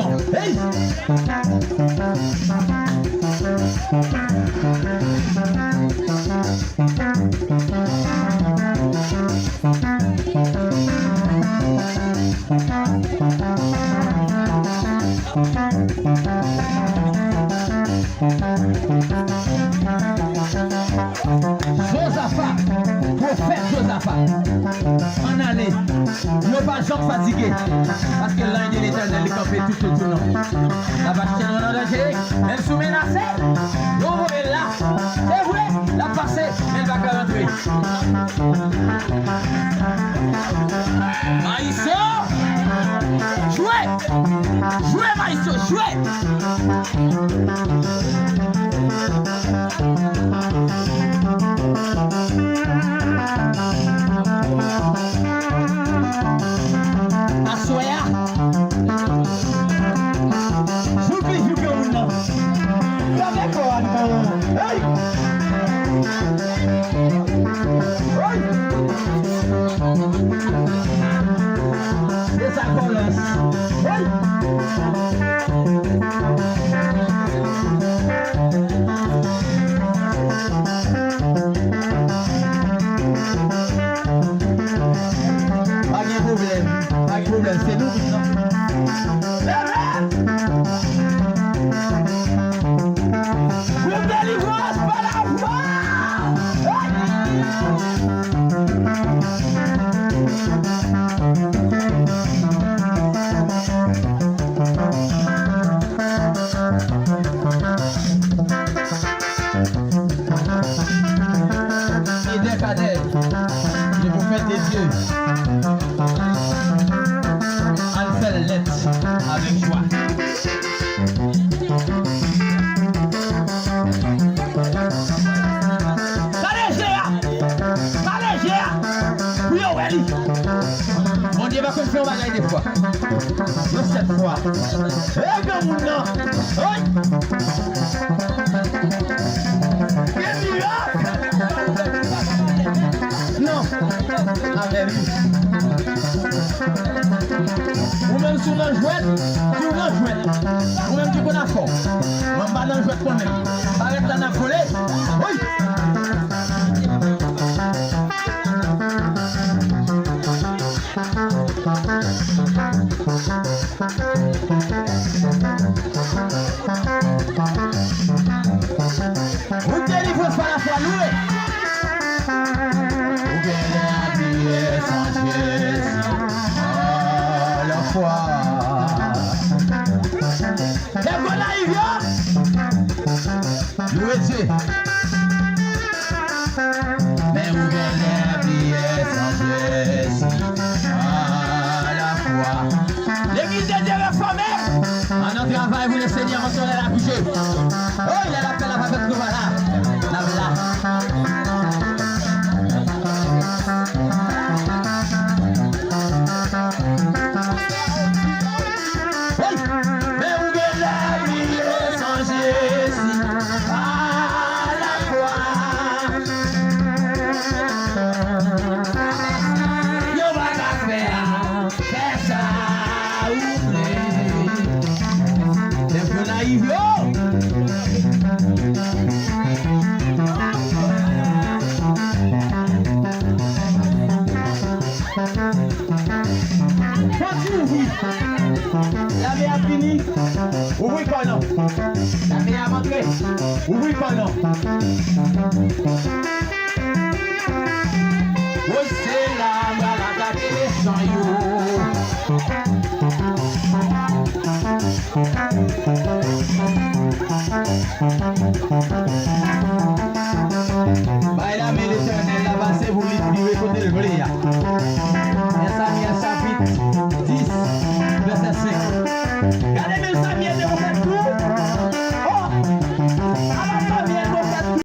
maison. Hey! Josaphat, prophète Josaphat, en année, il n'a pas jamais fatigué, parce que l'ange de l'éternel est campé tout autour de nous. La vache tient en danger, elle sous menacée, l'eau est là, c'est vrai, la passée, elle va rentrer. Maïsso, jouez, jouez Maïsso, jouez. Assoya. Joupi, joupi au nom. Jamais quoi, hey! Hey! C'est ça qu'on laisse. Hey! Pas de problème, c'est nous qui sommes. Pour délivrance par la foi! Et des cadets, je vous fais des yeux. Lettre avec joie. Mon Dieu va confier au bagage des fois. De cette fois. Eh, comme mon nom. Oui. Non. Avec lui. Ou même sur la jouette, sur la jouette. Ou même du bon affort. On va dans la jouette quand même. Arrête la volée. Oui. Vous délivrez par la foi louée. Vous gagnez la vie sans Jésus. La foi. C'est bon là, il vient. Louez Dieu. Mais vous gagnez la vie sans Jésus. La foi. L'église de Dieu réformée. En notre travail, vous le Seigneur, on serait la bouger. Oh, il a l'appel à la fête, nous voilà. La voilà. Mais où est la vie sans Jésus? À la croix. Yo va la faire ça oublie. C'est peu naïf yo. La vie a fini. Ouvri quoi non? La vie a rentré. Ouvri quoi non? Oh c'est là, la attaquer les champs yo.